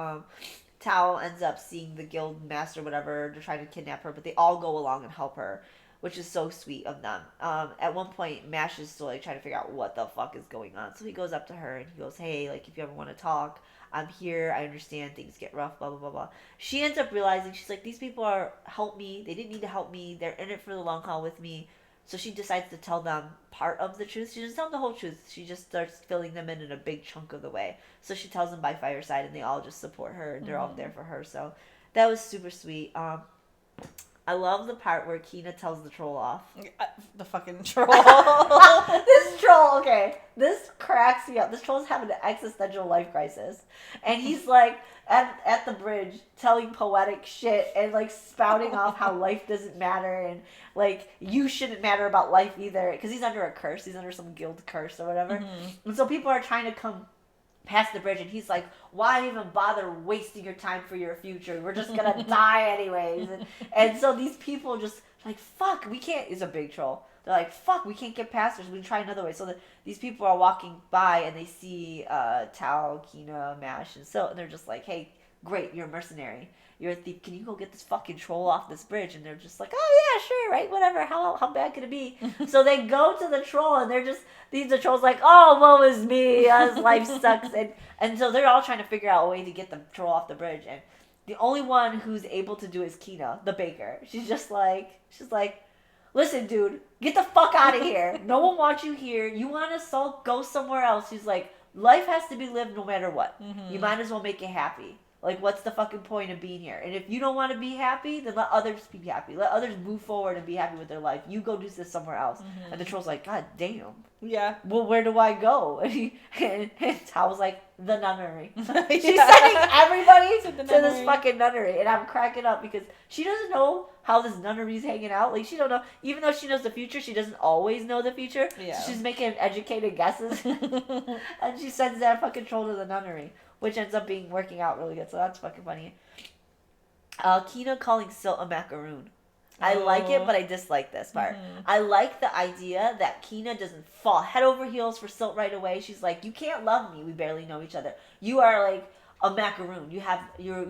Tao ends up seeing the guild master, whatever, they're trying to kidnap her, but they all go along and help her. Which is so sweet of them. At one point, Mash is still like trying to figure out what the fuck is going on. So he goes up to her and he goes, hey, like if you ever want to talk, I'm here. I understand things get rough, blah, blah, blah, blah. She ends up realizing, she's like, these people help me. They didn't need to help me. They're in it for the long haul with me. So she decides to tell them part of the truth. She doesn't tell them the whole truth. She just starts filling them in a big chunk of the way. So she tells them by fireside and they all just support her and they're all there for her. So that was super sweet. I love the part where Kina tells the troll off. The fucking troll. This troll, okay. This cracks me up. This troll's having an existential life crisis. And he's like at the bridge telling poetic shit and like spouting off how life doesn't matter and like you shouldn't matter about life either. Because he's under a curse. He's under some guild curse or whatever. Mm-hmm. And so people are trying to come past the bridge and he's like, why even bother wasting your time for your future? We're just gonna die anyways. And so these people just like, fuck, we can't. It's a big troll. They're like, fuck, we can't get past this. We can try another way. So these people are walking by and they see Tao, Kina, Mash, and so, and they're just like, hey, great, you're a mercenary. You're a thief. Can you go get this fucking troll off this bridge? And they're just like, oh yeah, sure, right, whatever. How bad could it be? So they go to the troll and they're just, the troll's like, oh, woe is me. His life sucks. And so they're all trying to figure out a way to get the troll off the bridge. And the only one who's able to do is Kina, the baker. She's like, listen, dude, get the fuck out of here. No one wants you here. You want to go somewhere else. She's like, life has to be lived no matter what. Mm-hmm. You might as well make it happy. Like, what's the fucking point of being here? And if you don't want to be happy, then let others be happy. Let others move forward and be happy with their life. You go do this somewhere else. Mm-hmm. And the troll's like, God damn. Yeah. Well, where do I go? And Tao was like, the nunnery. She's sending everybody to this fucking nunnery. And I'm cracking up because she doesn't know how this nunnery's hanging out. Like, she don't know. Even though she knows the future, she doesn't always know the future. Yeah. So she's making educated guesses. And she sends that fucking troll to the nunnery. Which ends up working out really good. So that's fucking funny. Kina calling Sil a macaroon. I like it, but I dislike this part. I like the idea that Kina doesn't fall head over heels for Silt right away. She's like, you can't love me. We barely know each other. You are like a macaroon. You have you're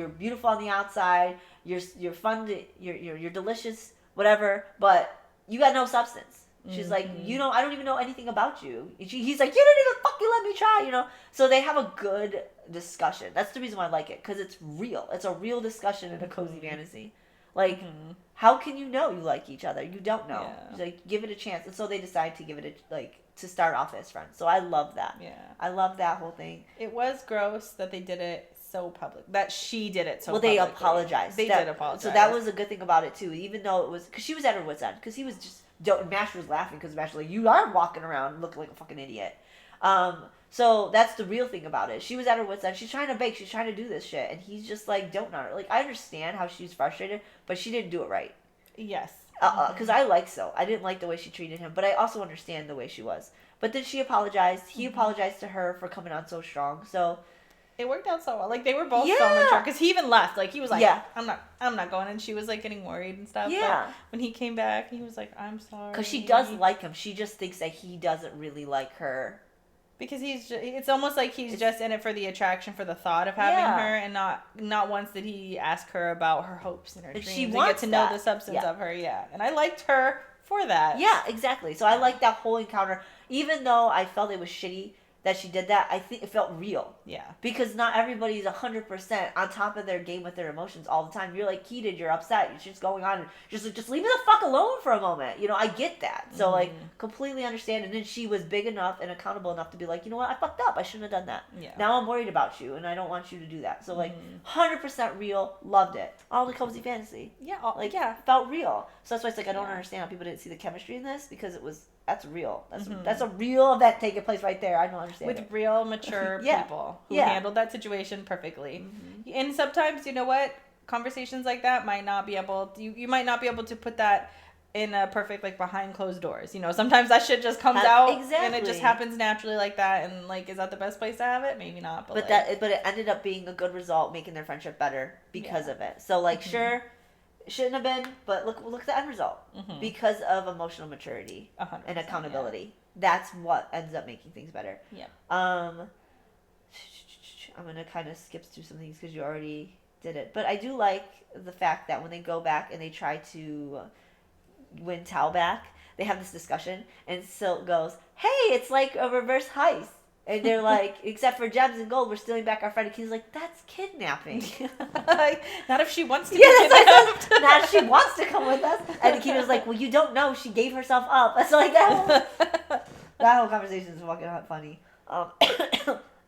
beautiful on the outside. You're fun. You're delicious. Whatever. But you got no substance. She's like, I don't even know anything about you. He's like, you didn't even fucking let me try, So they have a good discussion. That's the reason why I like it, because it's real. It's a real discussion in a cozy fantasy. Like, how can you know you like each other? You don't know. Yeah. Like, give it a chance. And so they decide to give it to start off as friends. So I love that. Yeah. I love that whole thing. It was gross that they did it so public. That she did it so well, publicly. They apologized. They did apologize. So that was a good thing about it, too. Even though it was, because she was at her wit's end. Because he was just, Mash was laughing because Mash was like, you are walking around looking like a fucking idiot. So that's the real thing about it. She was at her wit's end. She's trying to bake. She's trying to do this shit. And he's just like, don't know her. Like, I understand how she's frustrated, but she didn't do it right. Yes. Because I like so. I didn't like the way she treated him, but I also understand the way she was. But then she apologized. He apologized to her for coming on so strong. So it worked out so well. Like, they were both so mature. Because he even left. Like, he was like, I'm not going. And she was, like, getting worried and stuff. Yeah. But when he came back, he was like, I'm sorry. Because she does like him. She just thinks that he doesn't really like her. Because it's almost like he's just in it for the attraction, for the thought of having her, and not once did he ask her about her hopes and her dreams. She and wants get to know the substance of her, And I liked her for that. Yeah, exactly. So I liked that whole encounter. Even though I felt it was shitty that she did that, I think it felt real. Yeah. Because not everybody's 100% on top of their game with their emotions all the time. You're like heated, you're upset, you're just going on. Just leave me the fuck alone for a moment. I get that. So, completely understand. And then she was big enough and accountable enough to be like, you know what, I fucked up. I shouldn't have done that. Yeah. Now I'm worried about you, and I don't want you to do that. So, 100% real. Loved it. All the cozy fantasy. Yeah. Felt real. So that's why it's like, I don't understand how people didn't see the chemistry in this, because that's real. That's a real event taking place right there. I don't understand. With real mature people who handled that situation perfectly. And sometimes, you know what? Conversations like that might not be able you might not be able to put that in a perfect, like, behind closed doors. Sometimes that shit just comes out and it just happens naturally like that, and like, is that the best place to have it? Maybe not, but it ended up being a good result, making their friendship better because of it. So sure, shouldn't have been, but look at the end result. Because of emotional maturity and accountability. That's what ends up making things better. Yeah. I'm going to kind of skip through some things because you already did it. But I do like the fact that when they go back and they try to win Tao back, they have this discussion, and Silk goes, hey, it's like a reverse heist. And they're like, except for gems and gold, we're stealing back our friend. And he's like, that's kidnapping. Not if she wants to be kidnapped. Not if she wants to come with us. And Kina's like, well, you don't know. She gave herself up. That's like that whole conversation is fucking funny.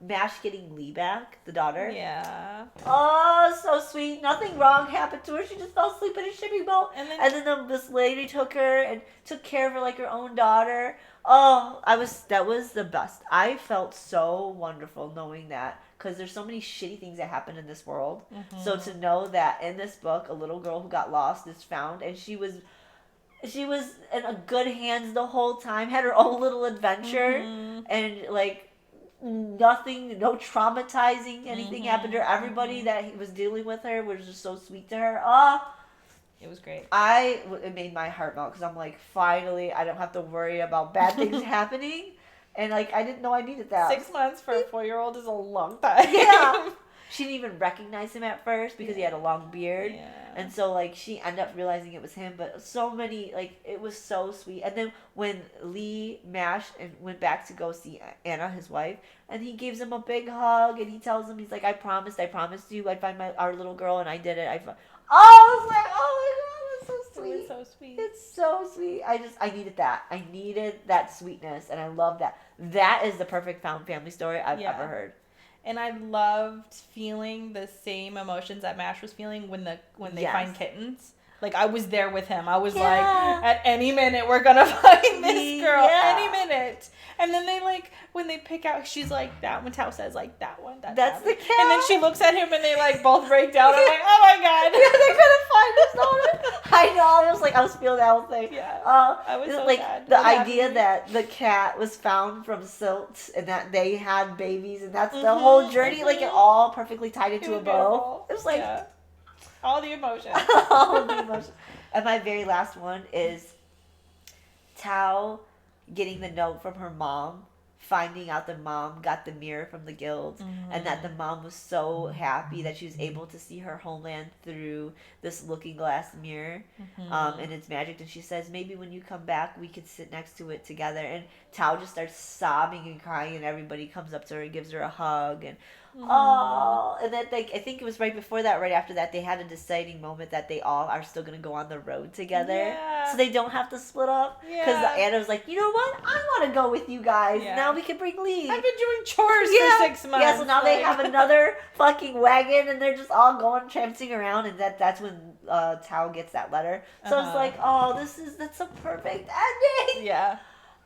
Mash getting Lee back, the daughter. Yeah. Oh, so sweet. Nothing wrong happened to her. She just fell asleep in a shipping boat. And then this lady took her and took care of her like her own daughter. Oh, that was the best. I felt so wonderful knowing that, because there's so many shitty things that happen in this world. So to know that in this book, a little girl who got lost is found, and she was in a good hands the whole time, had her own little adventure, and nothing, no traumatizing anything happened to her. Everybody that was dealing with her was just so sweet to her. Oh, it was great. It made my heart melt, because I'm like, finally, I don't have to worry about bad things happening. And I didn't know I needed that. 6 months for a 4-year-old is a long time. Yeah. She didn't even recognize him at first because he had a long beard. Yeah. And so, she ended up realizing it was him. But so many, it was so sweet. And then when Lee mashed and went back to go see Anna, his wife, and he gives him a big hug, and he tells him, he's like, I promised you I'd find our little girl, and I did it. I was like, oh my God, it's so sweet. It was so sweet. It's so sweet. I needed that. I needed that sweetness, and I love that. That is the perfect found family story I've ever heard. And I loved feeling the same emotions that Mash was feeling when they find kittens. I was there with him. I was like, at any minute, we're going to find this girl. Yeah. Any minute. And then they, when they pick out, she's like, that one. Tao says, that one. That's the cat. And then she looks at him, and they, both break down. I'm like, oh, my God. Yeah, they couldn't find his daughter. I know. I was feeling that whole thing. Yeah. I was so sad. The idea that the cat was found from silt, and that they had babies, and that's the whole journey. It all perfectly tied into a bow. It was all the emotions. All the emotions. And my very last one is Tao getting the note from her mom, finding out the mom got the mirror from the guild, and that the mom was so happy that she was able to see her homeland through this looking glass mirror, and its magic. And she says, maybe when you come back, we could sit next to it together. And Tao just starts sobbing and crying, and everybody comes up to her and gives her a hug. And and then I think it was right before that, right after that, they had a deciding moment that they all are still gonna go on the road together, so they don't have to split up. Because Anna was like, you know what, I want to go with you guys. Now we can bring Lee. I've been doing chores for 6 months. Yeah, so now they have another fucking wagon, and they're just all going tramping around, and that's when Tao gets that letter. So it's like, oh, that's a perfect ending. Yeah.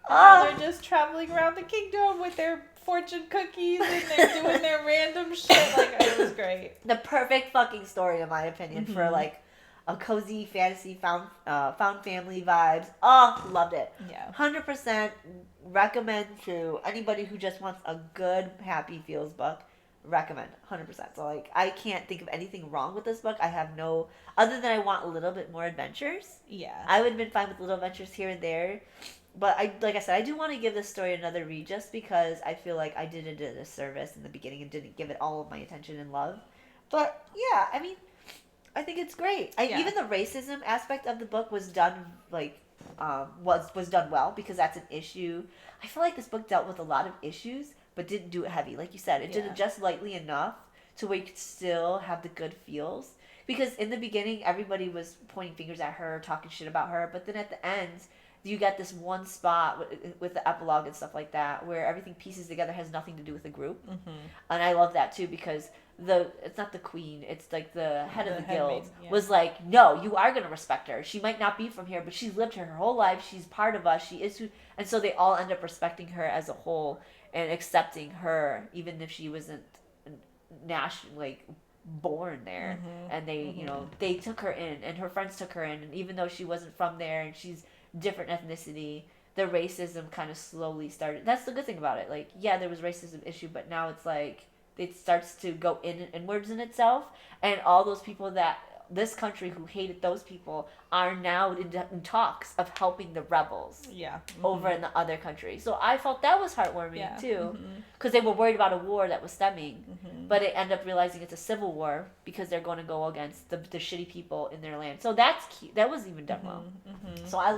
They're just traveling around the kingdom with their fortune cookies, and they're doing their random shit. Like, it was great. The perfect fucking story, in my opinion, for like a cozy fantasy found family vibes. Oh, loved it. Yeah. 100% recommend to anybody who just wants a good, happy feels book. Recommend 100%. So like, I can't think of anything wrong with this book. I have no, other than I want a little bit more adventures. Yeah. I would have been fine with little adventures here and there. But like I said, I do want to give this story another read, just because I feel like I did it a disservice in the beginning and didn't give it all of my attention and love. But yeah, I mean, I think it's great. Even the racism aspect of the book was done was done well, because that's an issue. I feel like this book dealt with a lot of issues, but didn't do it heavy. Like you said, it did it just lightly enough to where you could still have the good feels. Because in the beginning, everybody was pointing fingers at her, talking shit about her, but then at the end, you get this one spot with the epilogue and stuff like that, where everything pieces together, has nothing to do with the group. And I love that too, because it's not the queen, it's like the head of the guild was like, no, you are going to respect her. She might not be from here, but she's lived her whole life. She's part of us. She is who, and so they all end up respecting her as a whole and accepting her, even if she wasn't born there. And they, you know, they took her in, and her friends took her in, and even though she wasn't from there and she's different ethnicity, the racism kind of slowly started. That's the good thing about it. Like, yeah, there was racism issue, but now it's like it starts to go inwards in itself, and all those people that this country who hated those people are now in talks of helping the rebels over in the other country. So I felt that was heartwarming too, because they were worried about a war that was stemming, but they end up realizing it's a civil war because they're going to go against the shitty people in their land. So that's cute. That was even done well. So I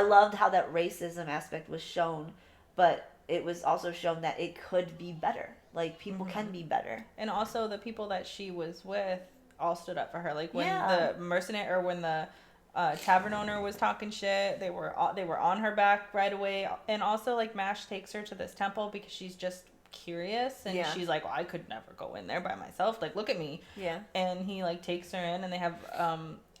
loved how that racism aspect was shown, but it was also shown that it could be better. Like, people can be better. And also the people that she was with all stood up for her. Like, when the mercenary, or when the tavern owner was talking shit, they were on her back right away. And also, like, Mash takes her to this temple because she's just curious, and she's like, well, I could never go in there by myself. Like, look at me. Yeah. And he, like, takes her in, and they have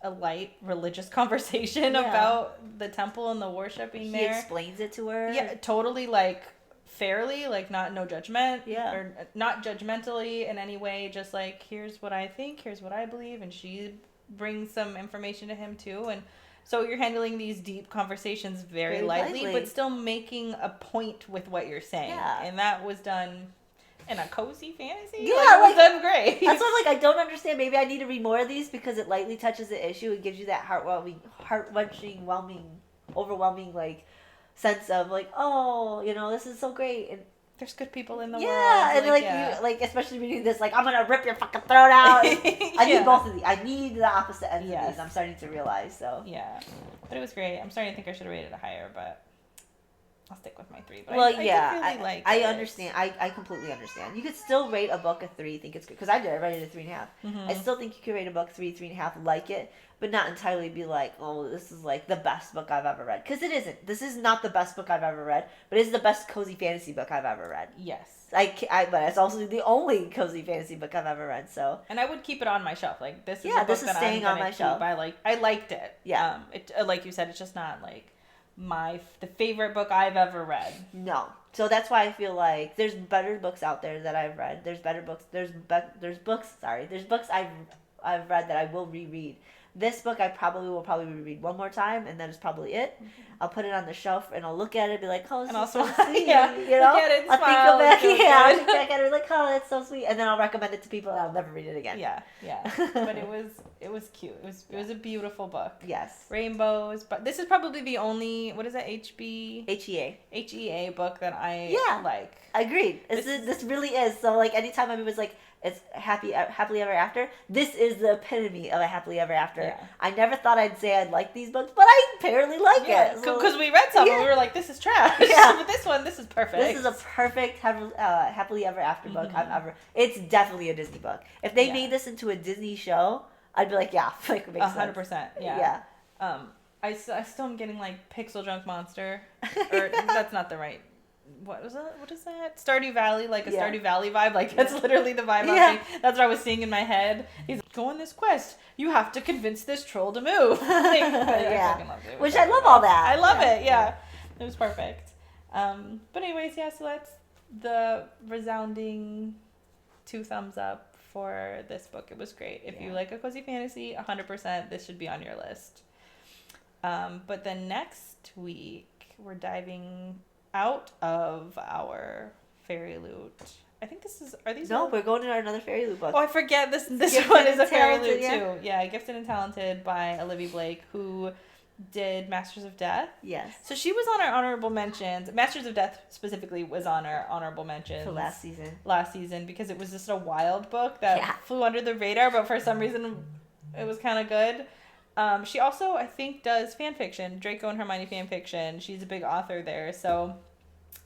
a light religious conversation about the temple and the worshiping there. He explains it to her. Yeah, totally, like, fairly, like, no judgment, or not judgmentally in any way, just like, here's what I think, here's what I believe, and she brings some information to him too. And so you're handling these deep conversations very lightly, but still making a point with what you're saying. And that was done in a cozy fantasy. It was done great. That's what, like, I don't understand. Maybe I need to read more of these, because it lightly touches the issue. It gives you that heart-wrenching, overwhelming, like, sense of, like, oh, you know, this is so great, and there's good people in the world. Yeah, and you, like, especially reading this, like, I'm gonna rip your fucking throat out. I need both of these. I need the opposite ends of these. I'm starting to realize. So but it was great. I'm starting to think I should have rated it higher, but I'll stick with my 3. But I understand. I completely understand. You could still rate a book a 3. Think it's good, because I did. I rated it a 3.5. I still think you could rate a book 3.5, like it, but not entirely be like, oh, this is like the best book I've ever read, because it isn't. This is not the best book I've ever read, but it's the best cozy fantasy book I've ever read. Yes. But it's also the only cozy fantasy book I've ever read. So. And I would keep it on my shelf. Like, this is a book that staying on my shelf. I liked it. Yeah. Like you said, it's just not like the favorite book I've ever read. No. So that's why I feel like there's better books out there that I've read. There's better books. There's books I've read that I will reread. This book I will probably read one more time, and that is probably it. I'll put it on the shelf, and I'll look at it and be like, oh, this is so sweet. Yeah, you know? Look at it, I'll smile, think I'll back at it and be like, oh, that's so sweet. And then I'll recommend it to people, and I'll never read it again. Yeah. But it was cute. It was a beautiful book. Yes. Rainbows. But this is probably the only, what is that, HEA book that I like. Agreed. This really is. So, like, anytime everyone's like, it's happily ever after, this is the epitome of a happily ever after. Yeah. I never thought I'd say I'd like these books, but I apparently like it. Because we read some and we were like, this is trash. Yeah. But this is perfect. This is a perfect happily ever after book I've ever. It's definitely a Disney book. If they made this into a Disney show, I'd be like, yeah, like, it makes 100%. sense. Yeah. I still am getting like Pixel Junk Monster, or that's not the right. What is that? Stardew Valley, like a Stardew Valley vibe. Like, that's literally the vibe I'm seeing. That's what I was seeing in my head. He's like, go on this quest. You have to convince this troll to move. Like, I fucking loved it. Which I love all that. I love it. Yeah. It was perfect. But anyways, so that's the resounding 2 thumbs up for this book. It was great. If you like a cozy fantasy, 100%, this should be on your list. But then next week, we're diving out of our Fairy Loot. I think are these? No, we're going to another Fairy Loot book. Oh, I forget this Gifted one is a and Fairy Talented, Loot too. Yeah, Gifted and Talented by Olivia Blake, who did Masters of Death. Yes. So she was on our honorable mentions. Masters of Death specifically was on our honorable mentions. For last season. Because it was just a wild book that flew under the radar, but for some reason it was kind of good. She also, I think, does fan fiction, Draco and Hermione fan fiction. She's a big author there, so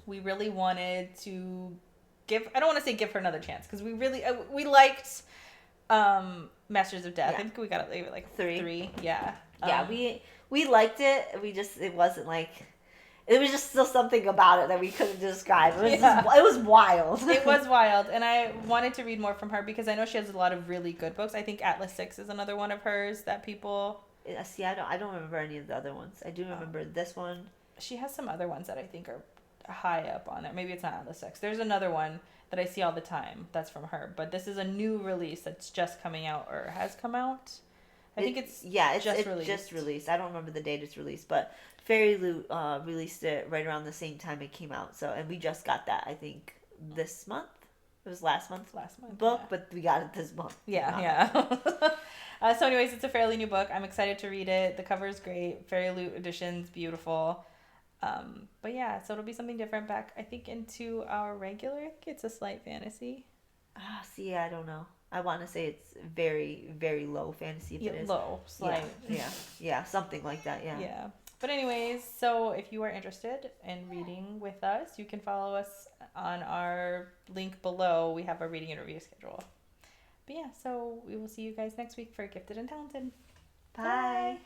we really wanted to I don't want to say give her another chance, because we really, we liked Masters of Death. I think we got it like 3. Yeah. We liked it. It wasn't like, it was just still something about it that we couldn't describe. It was wild. It was wild, and I wanted to read more from her because I know she has a lot of really good books. I think Atlas 6 is another one of hers that people... See, I don't remember any of the other ones. I do remember this one. She has some other ones that I think are high up on there. Maybe it's not Atlas 6. There's another one that I see all the time that's from her, but this is a new release that's just coming out or has come out. I think it's just released. I don't remember the date it's released, but Fairy Loot released it right around the same time it came out. So, and we just got that, I think, this month. It was last month book, but we got it this month. Yeah. So anyways, it's a fairly new book. I'm excited to read it. The cover is great. Fairy Loot edition's beautiful. But yeah, so it'll be something different back, I think, into our regular. I think it's a slight fantasy. I don't know. I want to say it's very, very low fantasy. If it is low, slight. Yeah, something like that. Yeah. But anyways, so if you are interested in reading with us, you can follow us on our link below. We have a reading and review schedule. But yeah, so we will see you guys next week for Gifted and Talented. Bye.